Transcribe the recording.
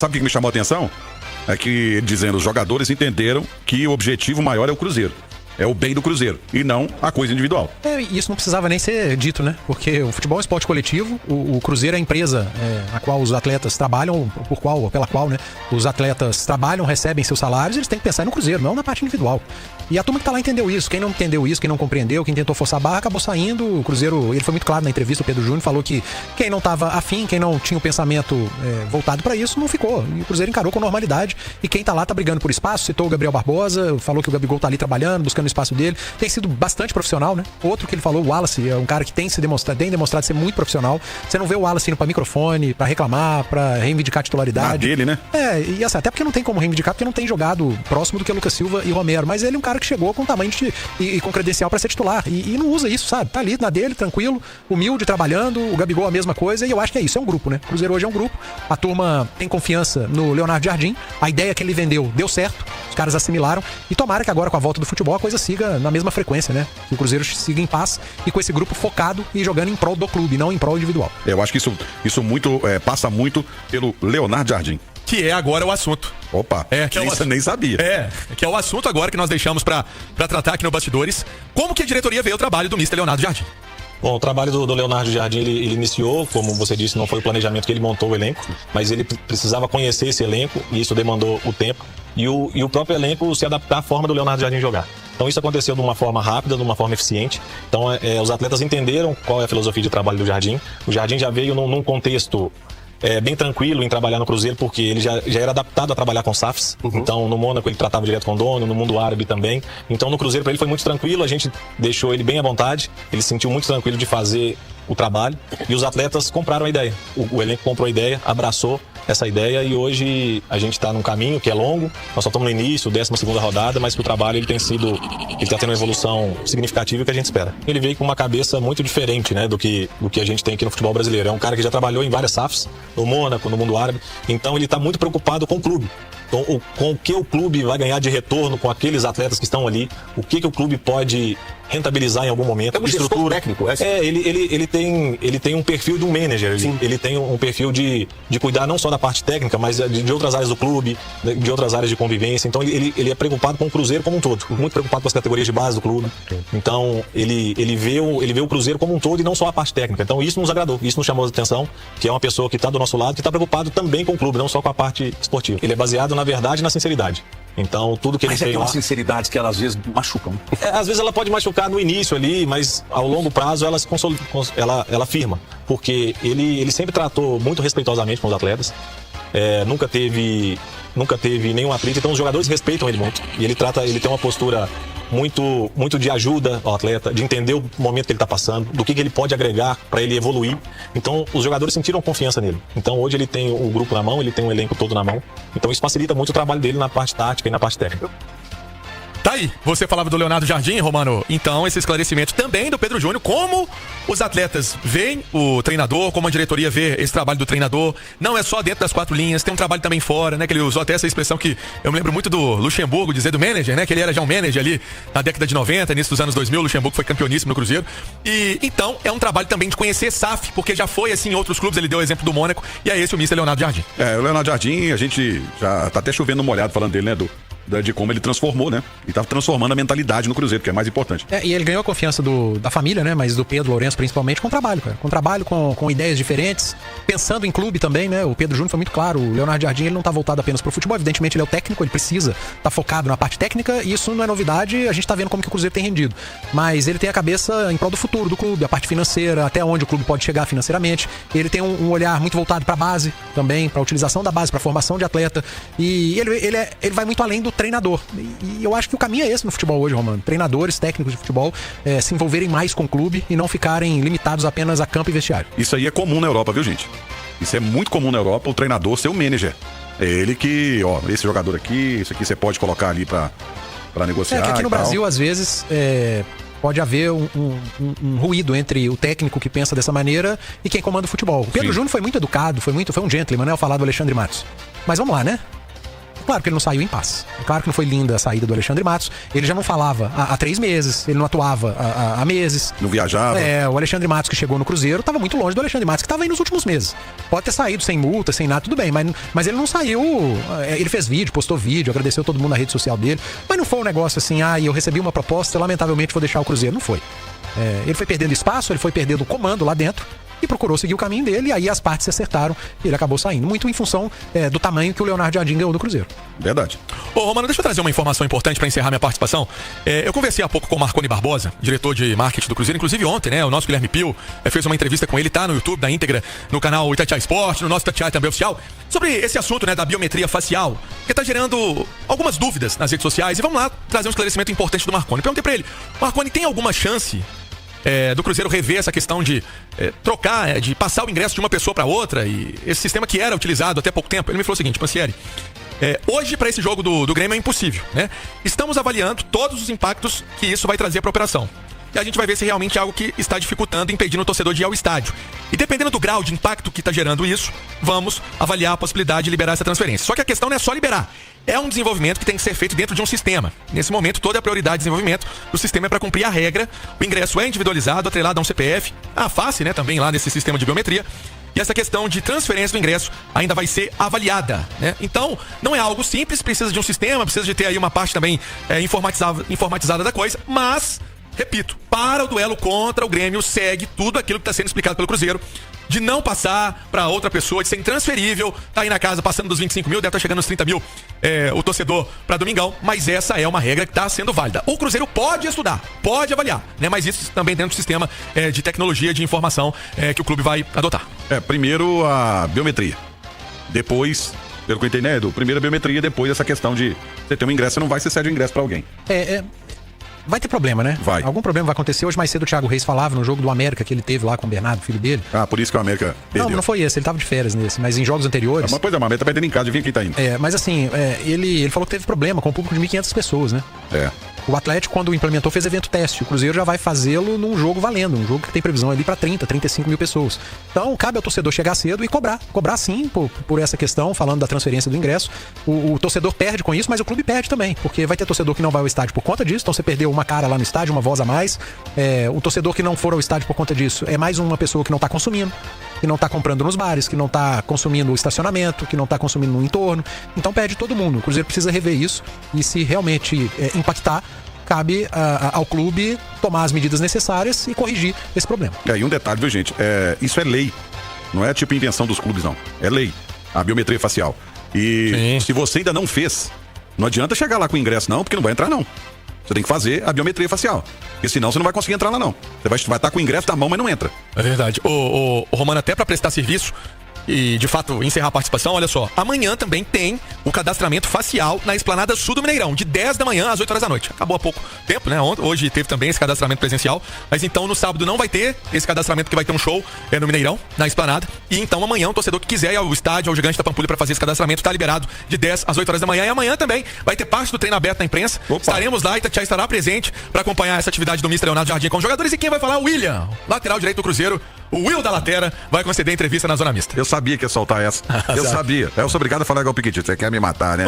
Sabe o que me chamou a atenção? É que, dizendo, os jogadores entenderam que o objetivo maior é o Cruzeiro. É o bem do Cruzeiro e não a coisa individual. Isso não precisava nem ser dito, né? Porque o futebol é um esporte coletivo, o Cruzeiro é a empresa a qual os atletas trabalham, pela qual, né, os atletas trabalham, recebem seus salários, eles têm que pensar no Cruzeiro, não na parte individual. E a turma que tá lá entendeu isso. Quem não entendeu isso, quem não compreendeu, quem tentou forçar a barra, acabou saindo. O Cruzeiro, ele foi muito claro na entrevista, o Pedro Júnior falou que quem não tava afim, quem não tinha o pensamento voltado pra isso, não ficou. E o Cruzeiro encarou com normalidade. E quem tá lá tá brigando por espaço, citou o Gabriel Barbosa, falou que o Gabigol tá ali trabalhando, buscando o espaço dele. Tem sido bastante profissional, né? Outro que ele falou, o Wallace, é um cara que tem demonstrado ser muito profissional. Você não vê o Wallace indo pra microfone, pra reclamar, pra reivindicar a titularidade. Dele, né? E assim, até porque não tem como reivindicar, porque não tem jogado próximo do que Lucas Silva e Romero. Mas ele é um cara que chegou com tamanho e com credencial pra ser titular. E não usa isso, sabe? Tá ali na dele, tranquilo, humilde, trabalhando. O Gabigol a mesma coisa. E eu acho que é isso, é um grupo, né? O Cruzeiro hoje é um grupo. A turma tem confiança no Leonardo Jardim. A ideia que ele vendeu deu certo. Os caras assimilaram. E tomara que agora, com a volta do futebol, a coisa siga na mesma frequência, né? Que o Cruzeiro siga em paz e com esse grupo focado e jogando em prol do clube, não em prol individual. Eu acho que isso muito passa muito pelo Leonardo Jardim. Que é agora o assunto. Opa, isso eu nem sabia. Que é o assunto agora que nós deixamos pra tratar aqui no Bastidores. Como que a diretoria vê o trabalho do Mr. Leonardo Jardim? Bom, o trabalho do Leonardo Jardim, ele iniciou, como você disse, não foi o planejamento que ele montou o elenco, mas ele precisava conhecer esse elenco e isso demandou o tempo e o próprio elenco se adaptar à forma do Leonardo Jardim jogar. Então isso aconteceu de uma forma rápida, de uma forma eficiente. Então os atletas entenderam qual é a filosofia de trabalho do Jardim. O Jardim já veio num contexto bem tranquilo em trabalhar no Cruzeiro, porque ele já era adaptado a trabalhar com SAFs. Então no Mônaco ele tratava direto com o dono, no mundo árabe também. Então no Cruzeiro para ele foi muito tranquilo, a gente deixou ele bem à vontade, ele se sentiu muito tranquilo de fazer o trabalho e os atletas compraram a ideia. O elenco comprou a ideia, abraçou essa ideia e hoje a gente está num caminho que é longo, nós só estamos no início, 12ª rodada, mas que o trabalho ele está tendo uma evolução significativa que a gente espera. Ele veio com uma cabeça muito diferente, né, do que a gente tem aqui no futebol brasileiro. É um cara que já trabalhou em várias SAFs, no Mônaco, no mundo árabe, então ele está muito preocupado com o clube. Então, com o que o clube vai ganhar de retorno com aqueles atletas que estão ali, o que o clube pode rentabilizar em algum momento. É um estrutura técnico, ele tem um perfil de um manager. Ele tem um perfil de cuidar não só da parte técnica, mas de outras áreas do clube, de outras áreas de convivência. Então ele é preocupado com o Cruzeiro como um todo, muito preocupado com as categorias de base do clube. Então ele vê o Cruzeiro como um todo e não só a parte técnica. Então isso nos agradou, isso nos chamou a atenção, que é uma pessoa que está do nosso lado, que está preocupado também com o clube, não só com a parte esportiva. Ele é baseado na verdade e na sinceridade. Então, tudo que ele fez lá... Mas tem uma sinceridade que ela às vezes machucam. Às vezes ela pode machucar no início ali, mas ao longo prazo ela se consolida, ela firma. Porque ele sempre tratou muito respeitosamente com os atletas. Nunca teve nenhum atrito, então os jogadores respeitam ele muito. E ele tem uma postura muito de ajuda ao atleta, de entender o momento que ele está passando, do que ele pode agregar para ele evoluir. Então os jogadores sentiram confiança nele. Então hoje ele tem o grupo na mão, ele tem o elenco todo na mão. Então isso facilita muito o trabalho dele na parte tática e na parte técnica. Tá aí, você falava do Leonardo Jardim, Romano. Então, esse esclarecimento também do Pedro Júnior, como os atletas veem o treinador, como a diretoria vê esse trabalho do treinador. Não é só dentro das 4 linhas, tem um trabalho também fora, né? Que ele usou até essa expressão que eu me lembro muito do Luxemburgo dizer do manager, né? Que ele era já um manager ali na década de 90, início dos anos 2000, o Luxemburgo foi campeoníssimo no Cruzeiro. E então, é um trabalho também de conhecer SAF, porque já foi assim em outros clubes, ele deu o exemplo do Mônaco, e é esse o Mr. Leonardo Jardim. O Leonardo Jardim, a gente já tá até chovendo molhado falando dele, né, de como ele transformou, né? E tá transformando a mentalidade no Cruzeiro, que é mais importante. E ele ganhou a confiança da família, né? Mas do Pedro Lourenço, principalmente, com trabalho, cara. Com trabalho, com ideias diferentes, pensando em clube também, né? O Pedro Júnior foi muito claro. O Leonardo Jardim, ele não tá voltado apenas pro futebol. Evidentemente, ele é o técnico, ele precisa tá focado na parte técnica. E isso não é novidade, a gente tá vendo como que o Cruzeiro tem rendido. Mas ele tem a cabeça em prol do futuro do clube, a parte financeira, até onde o clube pode chegar financeiramente. Ele tem um olhar muito voltado pra base também, pra utilização da base, pra formação de atleta. E ele vai muito além do treinador. E eu acho que o caminho é esse no futebol hoje, Romano. Treinadores, técnicos de futebol se envolverem mais com o clube e não ficarem limitados apenas a campo e vestiário. Isso aí é comum na Europa, viu, gente? Isso é muito comum na Europa, o treinador ser o manager. É ele que, esse jogador aqui, isso aqui você pode colocar ali pra negociar. Que aqui no Brasil, às vezes, pode haver um ruído entre o técnico que pensa dessa maneira e quem comanda o futebol. O Pedro Júnior foi muito educado, foi um gentleman, né? Ao falar do Alexandre Matos. Mas vamos lá, né? Claro que ele não saiu em paz. É claro que não foi linda a saída do Alexandre Matos. Ele já não falava há 3 meses, ele não atuava há meses. Não viajava. O Alexandre Matos que chegou no Cruzeiro estava muito longe do Alexandre Matos que estava aí nos últimos meses. Pode ter saído sem multa, sem nada, tudo bem, mas ele não saiu. Ele fez vídeo, postou vídeo, agradeceu todo mundo na rede social dele, mas não foi um negócio assim, eu recebi uma proposta, lamentavelmente vou deixar o Cruzeiro. Não foi. Ele foi perdendo espaço, ele foi perdendo o comando lá dentro e procurou seguir o caminho dele, e aí as partes se acertaram e ele acabou saindo. Muito em função do tamanho que o Leonardo Jardim ganhou do Cruzeiro. Verdade. Ô, Romano, deixa eu trazer uma informação importante para encerrar minha participação. Eu conversei há pouco com o Marconi Barbosa, diretor de marketing do Cruzeiro. Inclusive ontem, né, o nosso Guilherme Pio fez uma entrevista com ele, tá no YouTube, da íntegra, no canal Itatiaia Esporte, no nosso Itatiaia também oficial, sobre esse assunto, né, da biometria facial, que tá gerando algumas dúvidas nas redes sociais. E vamos lá trazer um esclarecimento importante do Marconi. Perguntei pra ele, Marconi, tem alguma chance do Cruzeiro rever essa questão de trocar, de passar o ingresso de uma pessoa para outra, e esse sistema que era utilizado até pouco tempo? Ele me falou o seguinte, Pansieri, hoje para esse jogo do Grêmio é impossível, né? Estamos avaliando todos os impactos que isso vai trazer para a operação. E a gente vai ver se realmente é algo que está dificultando, impedindo o torcedor de ir ao estádio. E dependendo do grau de impacto que está gerando isso, vamos avaliar a possibilidade de liberar essa transferência. Só que a questão não é só liberar. É um desenvolvimento que tem que ser feito dentro de um sistema. Nesse momento, toda a prioridade de desenvolvimento do sistema é para cumprir a regra. O ingresso é individualizado, atrelado a um CPF, a face, né, também lá nesse sistema de biometria. E essa questão de transferência do ingresso ainda vai ser avaliada, né? Então, não é algo simples, precisa de um sistema, precisa de ter aí uma parte também informatizada da coisa, mas... Repito, para o duelo contra o Grêmio segue tudo aquilo que está sendo explicado pelo Cruzeiro, de não passar para outra pessoa, de ser intransferível, tá aí na casa passando dos 25 mil, deve estar chegando nos 30 mil o torcedor para domingão, mas essa é uma regra que está sendo válida. O Cruzeiro pode estudar, pode avaliar, né? Mas isso também dentro do sistema de tecnologia de informação que o clube vai adotar. Primeiro a biometria, depois, pelo que eu entendi, né, Edu? Primeiro a biometria, depois essa questão de você ter um ingresso, você não vai, você cede o ingresso para alguém. Vai ter problema, né? Vai. Algum problema vai acontecer. Hoje mais cedo o Thiago Reis falava no jogo do América que ele teve lá com o Bernardo, filho dele. Por isso que o América perdeu. Não foi esse, ele tava de férias nesse, mas em jogos anteriores... Mas pois o América tá perdendo em casa, de vir quem tá indo. Mas assim, ele falou que teve problema com um público de 1.500 pessoas, né? O Atlético, quando implementou, fez evento teste. O Cruzeiro já vai fazê-lo num jogo valendo, um jogo que tem previsão ali para 30, 35 mil pessoas. Então, cabe ao torcedor chegar cedo e cobrar. Cobrar sim por essa questão, falando da transferência do ingresso. O torcedor perde com isso, mas o clube perde também, porque vai ter torcedor que não vai ao estádio por conta disso. Então, você perdeu uma cara lá no estádio, uma voz a mais. O torcedor que não for ao estádio por conta disso é mais uma pessoa que não tá consumindo, que não tá comprando nos bares, que não tá consumindo o estacionamento, que não tá consumindo no entorno. Então, perde todo mundo. O Cruzeiro precisa rever isso e, se realmente impactar, cabe ao clube tomar as medidas necessárias e corrigir esse problema. E um detalhe, viu, gente? Isso é lei. Não é tipo invenção dos clubes, não. É lei. A biometria facial. E se você ainda não fez, não adianta chegar lá com o ingresso, não, porque não vai entrar, não. Você tem que fazer a biometria facial. Porque senão você não vai conseguir entrar lá, não. Você vai estar com o ingresso na mão, mas não entra. É verdade. O Romano, até para prestar serviço e, de fato, encerrar a participação, olha só, amanhã também tem o cadastramento facial na Esplanada Sul do Mineirão, de 10 da manhã às 8 horas da noite. Acabou há pouco tempo, né? Hoje teve também esse cadastramento presencial, mas então no sábado não vai ter esse cadastramento, que vai ter um show no Mineirão, na Esplanada, e então amanhã o torcedor que quiser ir ao estádio, ao Gigante da Pampulha, para fazer esse cadastramento, está liberado de 10 às 8 horas da manhã, e amanhã também vai ter parte do treino aberto na imprensa. Estaremos lá, Itatiaia estará presente para acompanhar essa atividade do Mr. Leonardo Jardim com os jogadores, e quem vai falar? O William, lateral direito do Cruzeiro, o Will da Latera, vai conceder entrevista na Zona Mista. Eu sabia que ia soltar essa. Eu sabia. Eu sou obrigado a falar igual o Piquetito. Você quer me matar, né?